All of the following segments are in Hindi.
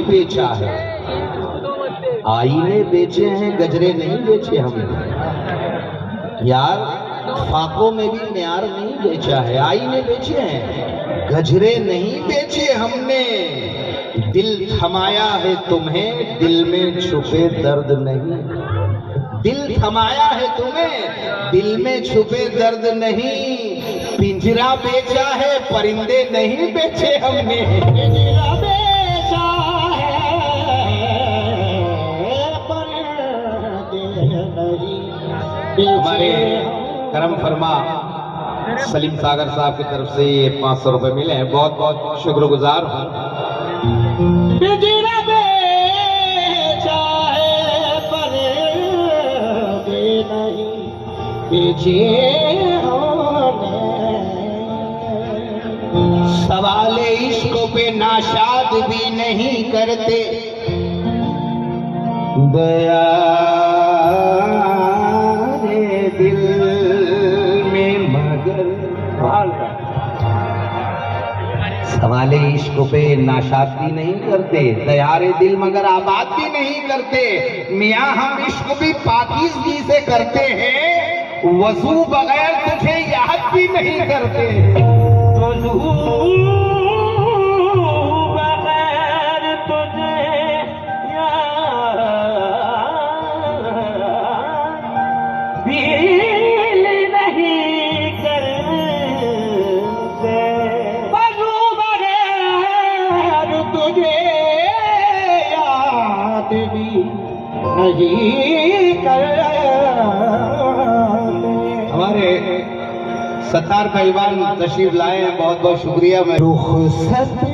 बेचा है, आईने बेचे हैं, गजरे नहीं बेचे हमने यार। फाकों में भी म्यार नहीं बेचा है, आईने बेचे हैं, गजरे नहीं बेचे हमने। दिल थमाया है तुम्हें, दिल में छुपे दर्द नहीं। दिल थमाया है तुम्हें, दिल में छुपे दर्द नहीं। पिंजरा बेचा है, परिंदे नहीं बेचे हमने। पिंजरा बेचा हमारे करम फरमा सलीम सागर साहब की तरफ से ये 500 रुपए मिले हैं, बहुत बहुत शुक्रगुजार हूँ। सवाले इश्क पे नाशाद भी नहीं करते, दया दिल में मगर सवाले इश्क पे नाशाद भी नहीं करते, दयारे दिल मगर आबाद भी नहीं करते। मियाँ हम इश्क भी पाकीज़गी से करते हैं, वजू बगैर तुझे याद भी नहीं करते। बगैर तुझे याद भी नहीं करते, वजू बगैर तुझे याद भी नहीं करते। हमारे सत्तार पहलवान तशरीफ लाए हैं, बहुत बहुत शुक्रिया। मैं रुखसत के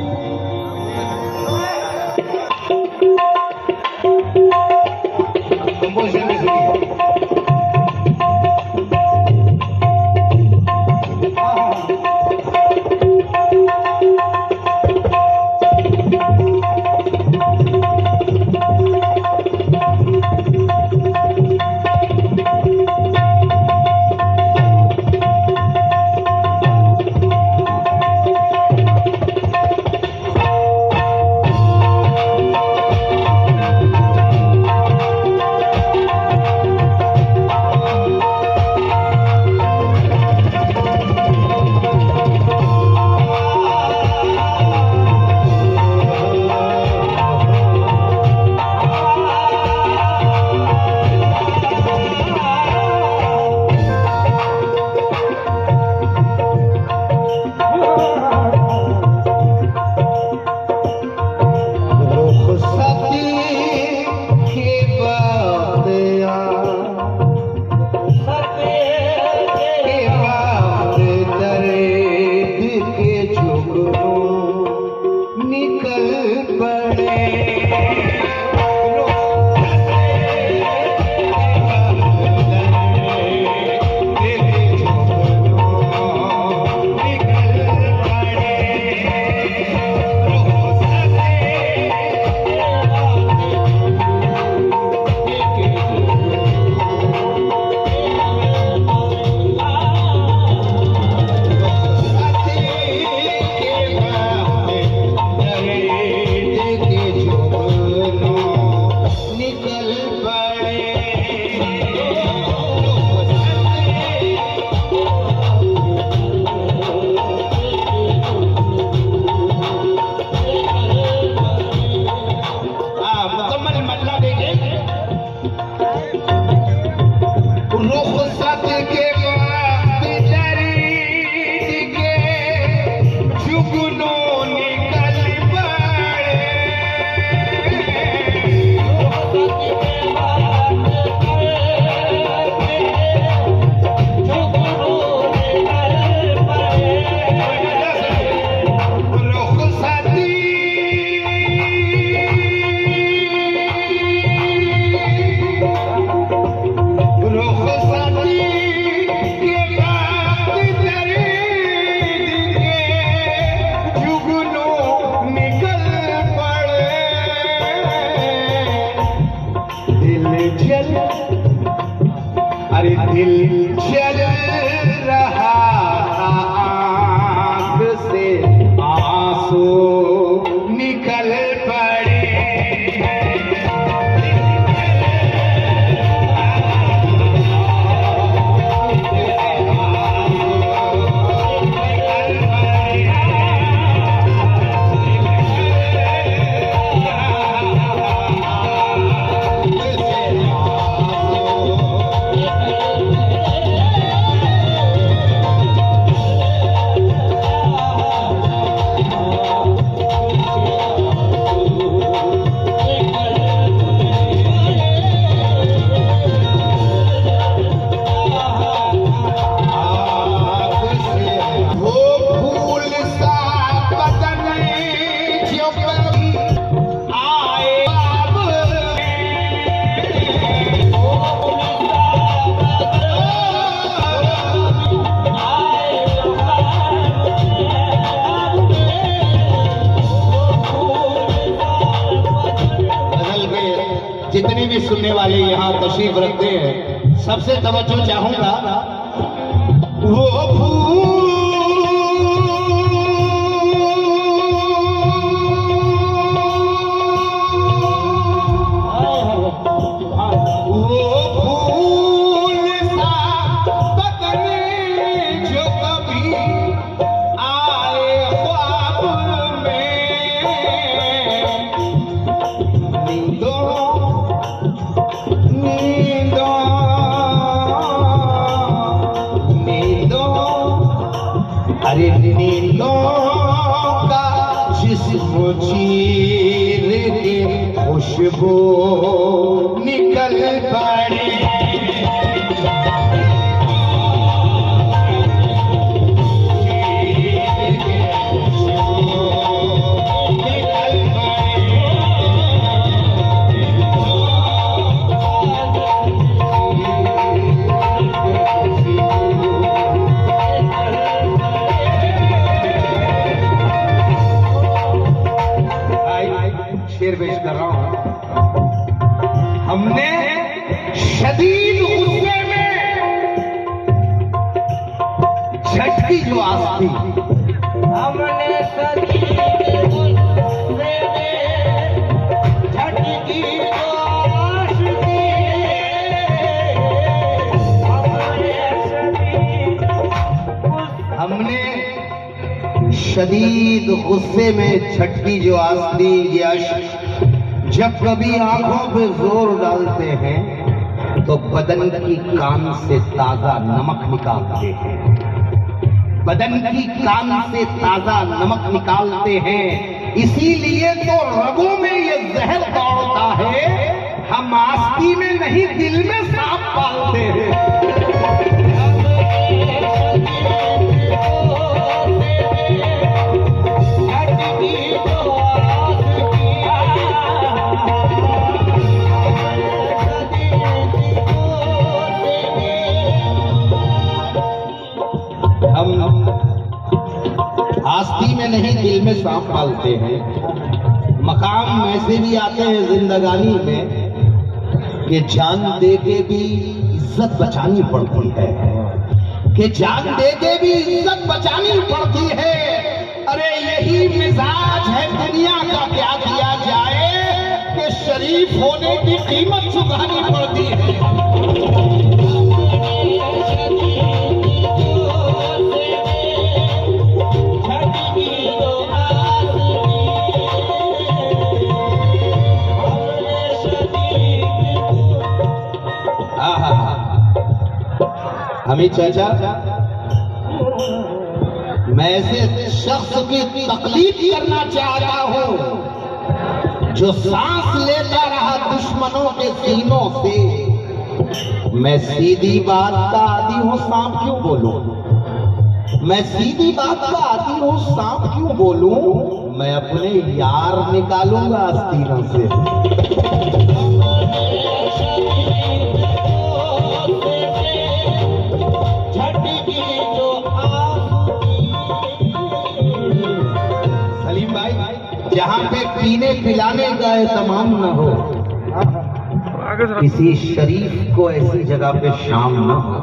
दिल चल रहा था, आँख से आंसू निकल पड़े। जितने भी सुनने वाले यहाँ तशरीफ रखते हैं, सबसे तवज्जो चाहूंगा। वो फूल सा बदन जो कभी आए ख्वाब में, अरे नींदों का जिस्म चीर के खुशबू निकल पड़े। शेर पेश कर रहा हूं। हमने शदीद गुस्से में झटकी जो आस थी, हमने शदीद गुस्से में झटकी जो आस थी, हमने शदीद गुस्से में झटकी जो आस दी। जब कभी आंखों पे जोर डालते हैं तो बदन की कान से ताजा नमक निकालते हैं, बदन की कान से ताजा नमक निकालते हैं। इसीलिए तो रगों में ये जहर दौड़ता है, हम आस्ती में नहीं दिल में सांप पालते हैं। आस्ती में नहीं दिल में सांप पालते हैं। मकाम ऐसे भी आते हैं जिंदगानी में कि जान दे के भी इज्जत बचानी पड़ती है, कि जान दे के भी इज्जत बचानी पड़ती है। अरे यही मिजाज है दुनिया का, क्या किया जाए कि शरीफ होने की कीमत चुकानी पड़ती है। हमीद चाचा, मैं ऐसे शख्स की तकलीफ करना चाहता हूं जो सांस लेता रहा दुश्मनों के सीनों से। मैं सीधी बात का आदी हूं, सांप क्यों बोलूं? मैं सीधी बात का आदी हूं, सांप क्यों बोलूं? मैं अपने यार निकालूंगा आस्तीनों से। जहां पे पीने पिलाने का एहतमाम न हो, किसी शरीफ को ऐसी जगह पे शाम न हो।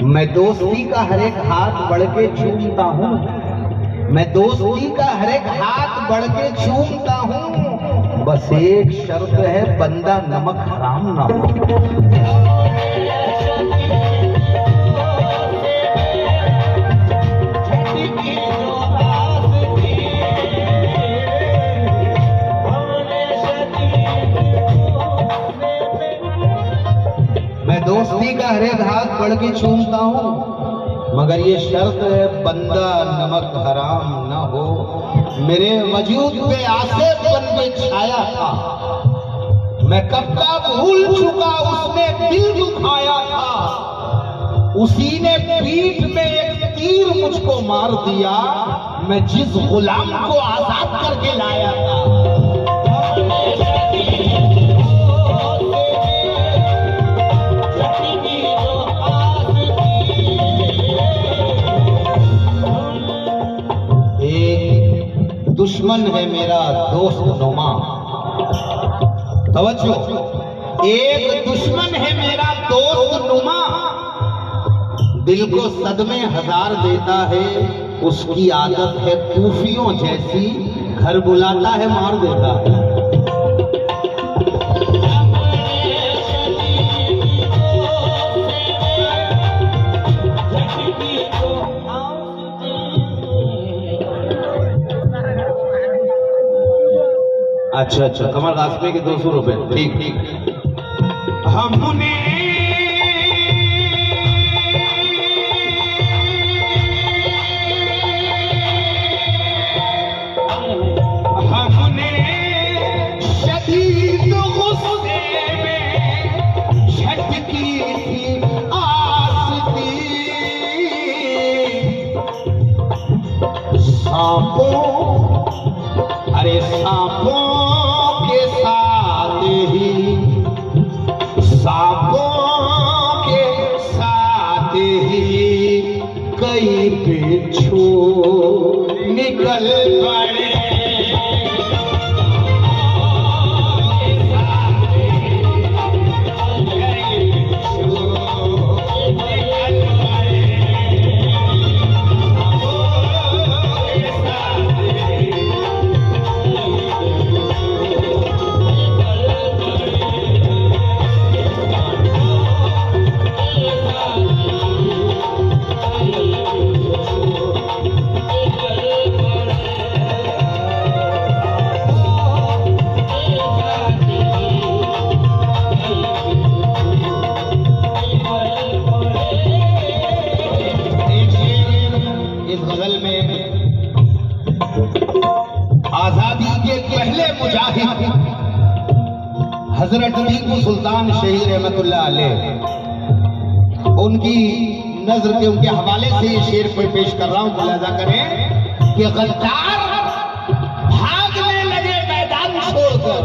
मैं दोस्ती का हर एक हाथ बढ़ के चूमता हूँ, मैं दोस्ती का हर एक हाथ बढ़ के चूमता हूँ, बस एक शर्त है बंदा नमक हराम ना हो। दोस्ती का हर एक हाथ बढ़ के चूमता हूँ, मगर ये शर्त है बंदा नमक हराम न हो। मेरे वजूद पे आसिफ बन के छाया था, मैं कब का भूल चुका उसने दिल दुखाया था। उसी ने पीठ में एक तीर मुझको मार दिया, मैं जिस गुलाम को आजाद करके लाया था। दुश्मन है मेरा दोस्त नुमा, तवज्जो, एक दुश्मन है मेरा दोस्त नुमा, दिल को सदमे हजार देता है, उसकी आदत है कूफियों जैसी, घर बुलाता है मार देता है। अच्छा अच्छा, कमर दास में के 200 रुपए, ठीक ठीक। हमने शदीद गुस्से में झटकी थी आस्ती, सांपों, अरे सांपों के साथ ही, सांपों के साथ ही कई बिच्छू निकल पड़े। आजादी के पहले मुजाहिद हजरत टीपू सुल्तान शहीद रहमतुल्लाह अलैह, उनकी नजर के उनके हवाले से ये शेर पे पेश कर रहा हूं, मुलाजा करें कि गद्दार भागने लगे मैदान छोड़कर,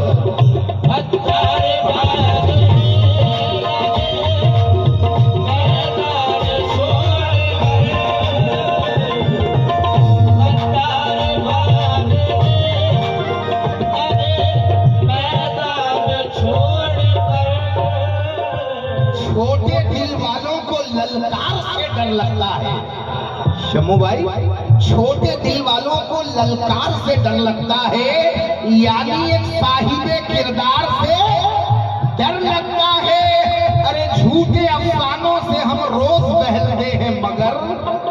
छोटे दिल वालों को ललकार से डर लगता है। शम्मू भाई, छोटे दिल वालों को ललकार से डर लगता है, यानी एक साहिबे किरदार से डर लगता है। अरे झूठे अफसानों से हम रोज बहलते हैं, मगर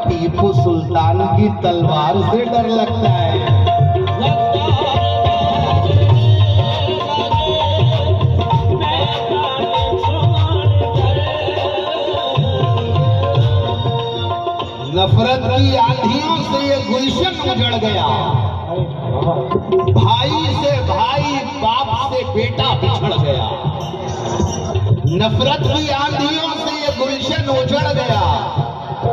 टीपू सुल्तान की तलवार से डर लगता है। नफरत की आंधियों से ये गुलशन उजड़ गया, भाई से भाई, बाप से बेटा बिछड़ गया। नफरत की आंधियों से ये गुलशन उजड़ गया,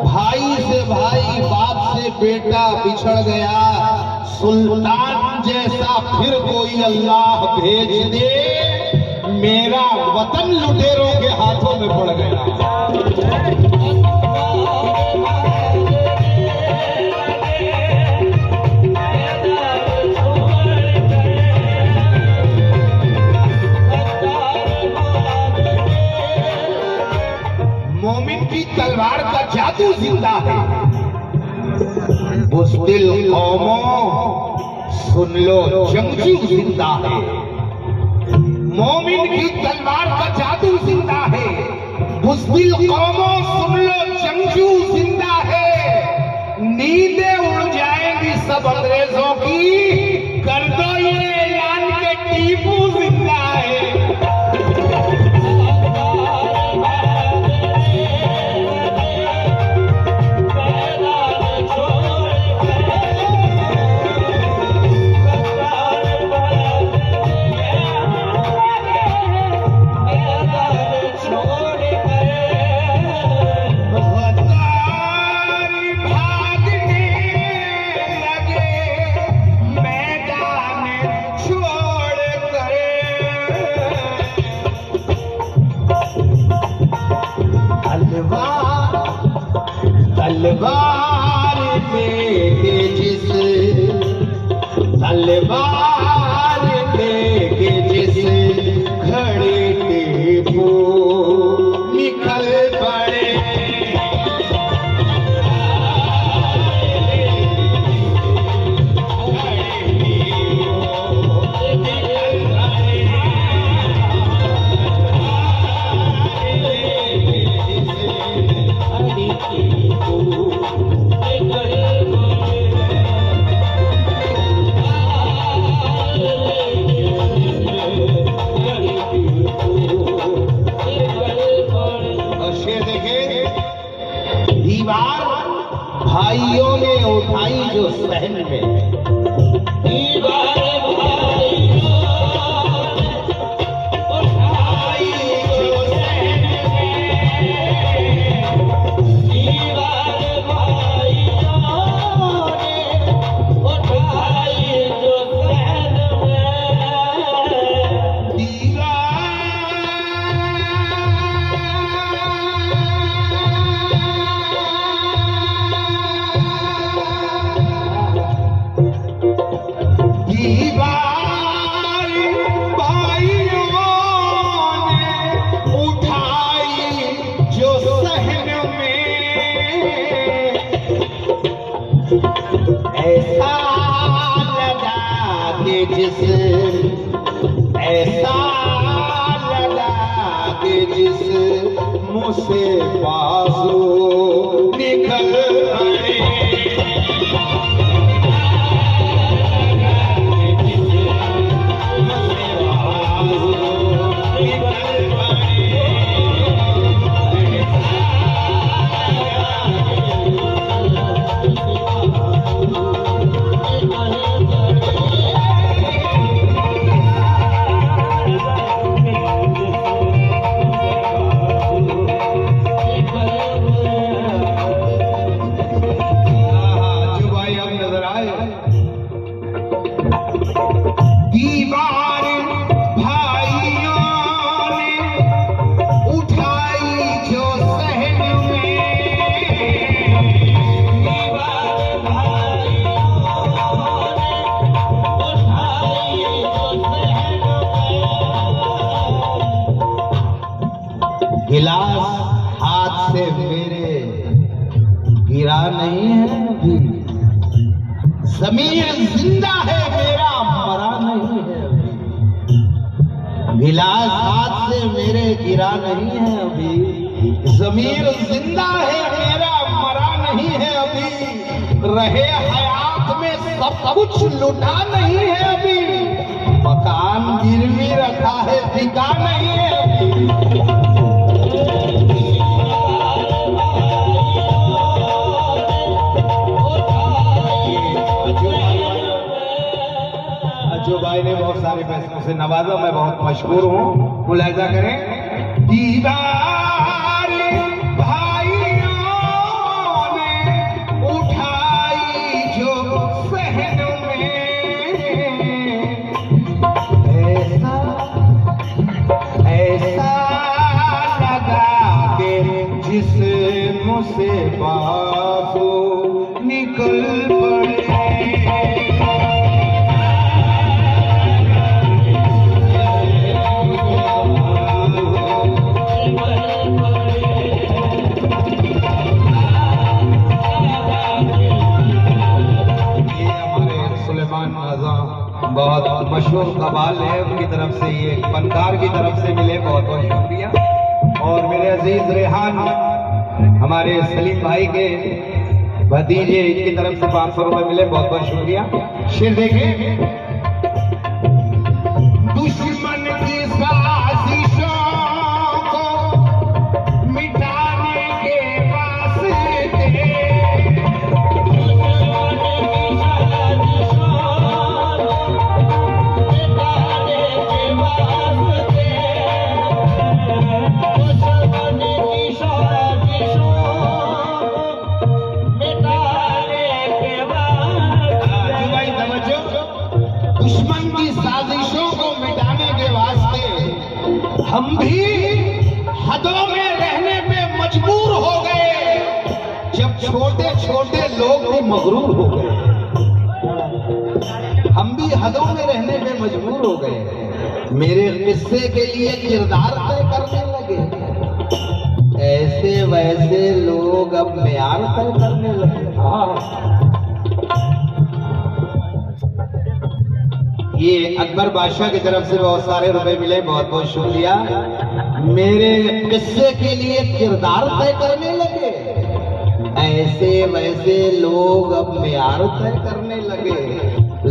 भाई से भाई, बाप से बेटा बिछड़ गया। सुल्तान जैसा फिर कोई अल्लाह भेज दे, मेरा वतन लुटेरों के हाथों में पड़ गया। जादू जिंदा है। बुज़दिल कौमों सुन लो जंगजू जिंदा है। मोमिन की तलवार का जादू जिंदा है। बुज़दिल कौमों सुन लो जंगजू जिंदा है। नींदें उड़ जाएंगी सब अंग्रेजों की, कर दो ये ऐलान के टीपू जिंदा है। तलवार लेके जिस तलवार लेके जिस घड़े टीपू निकल पड़े। दीवार भाइयों ने उठाई जो सहन में, दीवार भाइयों उठाई जो सहन में, दीवार भाइयों ने उठाई जो सहन में, दीवार ऐसा लगा के जिस ऐसा लगा के जिस मुँह से बाजू निकल पड़े। दीवार भाइयों ने उठाई जो सहन में, दीवार भाइयों ने उठाई जो सहन में। गिलास हाथ से मेरे गिरा नहीं है अभी, ज़मीर जिंदा है मेरा मरा नहीं है अभी। गिलास हाथ से मेरे गिरा नहीं है अभी, ज़मीर जिंदा है मेरा मरा नहीं है अभी। रहे हयात में सब कुछ लुटा नहीं है अभी, मकान गिरवी रखा है बिका नहीं है अभी। जो भाई ने बहुत सारे पैसों से नवाजा, मैं बहुत मशहूर हूँ, मुलाहिजा करें। दीवार भाइयों ने उठाई जो सहन में, ऐसा लगा के जिस मुँह से बाजू निकल पड़े। बहुत मशहूर कवाल है, उनकी तरफ से, ये फनकार की तरफ से मिले, बहुत बहुत शुक्रिया। और मेरे अजीज रेहान हमारे सलीम भाई के भतीजे, इनकी तरफ से 500 रुपए मिले, बहुत बहुत शुक्रिया। शेर देखें, दुश्मन की साजिशों को मिटाने के वास्ते, दुश्मन की साजिशों को मिटाने के वास्ते हम भी हदों में रहने पे मजबूर हो गए, जब छोटे छोटे लोग भी मगरूर हो गए। हम भी हदों में रहने पे मजबूर हो गए, मेरे किस्से के लिए किरदार तय करने लगे, ऐसे वैसे लोग अब मेयार तय करने लगे। ये अकबर बादशाह की तरफ से बहुत सारे रुपए मिले, बहुत बहुत शुक्रिया। मेरे किस्से के लिए किरदार तय करने लगे, ऐसे वैसे लोग अब मेयार तय करने लगे,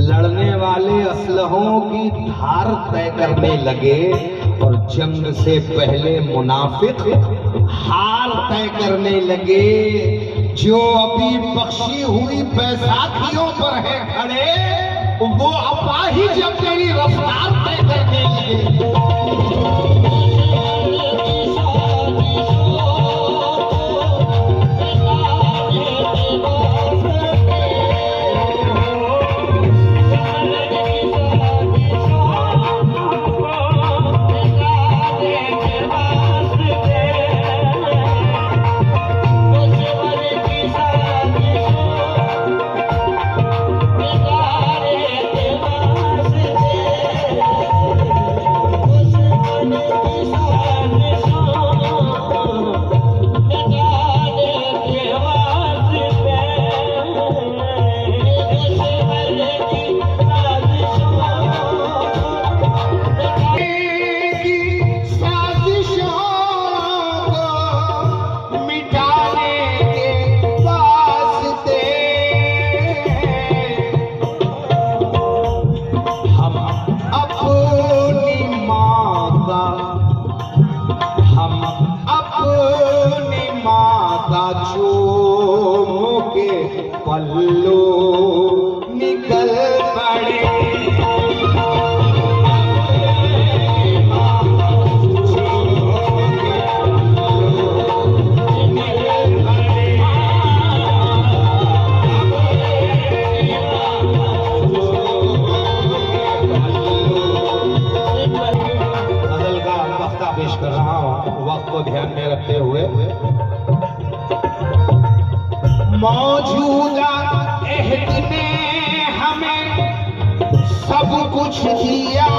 लड़ने वाले असलहों की धार तय करने लगे, और जंग से पहले मुनाफिक हाल तय करने लगे। जो अभी बख्शी हुई बैसाखियों पर है खड़े, वो अपाही जब तेरी रफ्तार तय करने लगे। पल्लू निकल पड़े, गजल का वक्ता पेश कर रहा हूँ, वक्त को ध्यान में रखते हुए। मौजूदा अहद ने हमें सब कुछ दिया,